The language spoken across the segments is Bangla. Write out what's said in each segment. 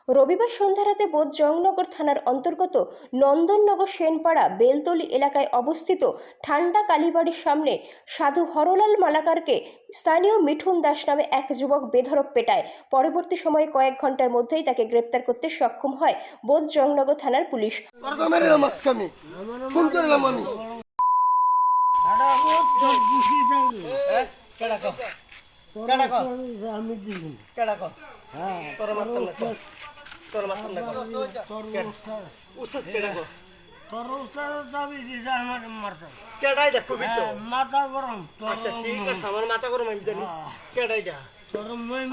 রবিবার সন্ধ্যা রাতে বোধজংনগর থানার অন্তর্গত নন্দননগর সেনপাড়া বেলতলি এলাকায় অবস্থিত ঠান্ডা কালীবাড়ির সামনে সাধু হরলাল মালাকারকে স্থানীয় মিঠুন দাস নামে এক যুবক বেধড়ক পেটায়। পরবর্তী সময়ে কয়েক ঘন্টার মধ্যেই তাকে গ্রেপ্তার করতে সক্ষম হয় বোধজংনগর থানার পুলিশ।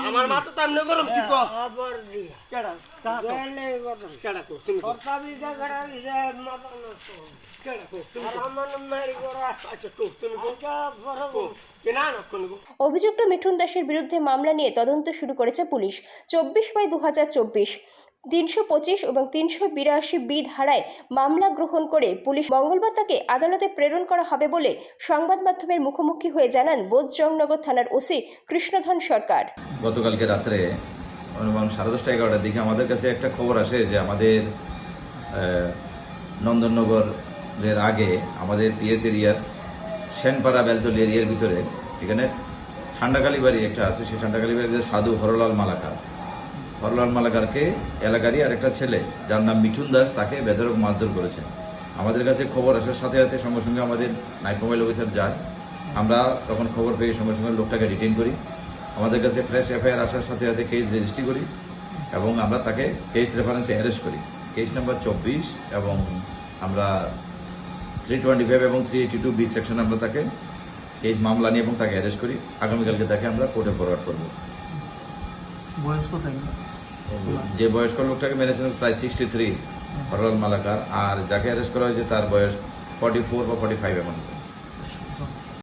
আমার মাথা তো এমনি গরম কি কো অভিযুক্ত মিঠুন দাসের বিরুদ্ধে মামলা নিয়ে তদন্ত শুরু করেছে পুলিশ। 24/2024 325 এবং 382 ধারায় মামলা গ্রহণ করে পুলিশ মঙ্গলবার তাকে আদালতে প্রেরণ করা হবে বলে সংবাদ মাধ্যমের মুখোমুখি হয়ে জানান বোধজংনগর থানার ওসি কৃষ্ণধন সরকার। গতকালকে রাত্রে অনুমান 10:30-11টার দিকে আমাদের কাছে একটা খবর আসে যে আমাদের নন্দননগরের আগে আমাদের পিএস এরিয়ার সেনপাড়া বেলতলি এরিয়ার ভিতরে এখানে ঠান্ডাকালী বাড়ি একটা আছে। সেই ঠান্ডাকালী বাড়িতে সাধু হরলাল মালাকারকে এলাকারই আর একটা ছেলে যার নাম মিঠুন দাস তাকে বেধড়ক মারধর করেছে। আমাদের কাছে খবর আসার সাথে সাথে সঙ্গে সঙ্গে আমাদের নাইট মোবাইল অফিসার যায়। আমরা তখন খবর পেয়ে সঙ্গে সঙ্গে লোকটাকে ডিটেইন করি। আমাদের কাছে ফ্রেশ এফআইআর আসার সাথে সাথে কেস রেজিস্ট্রি করি এবং আমরা তাকে কেস রেফারেন্সে অ্যারেস্ট করি। কেস নাম্বার 24 এবং আমরা 325 এবং 382 সেকশন আমরা তাকে কেস মামলা নিয়ে এবং তাকে অ্যারেস্ট করি। আগামীকালকে তাকে আমরা কোর্টে ফরওয়ার্ড করব। যে বয়স্ক লোকটাকে মেরেছেন প্রায় 63 হরলাল মালাকার, আর যাকে অ্যারেস্ট করা হয়েছে তার বয়স 44 বা 45 এমন।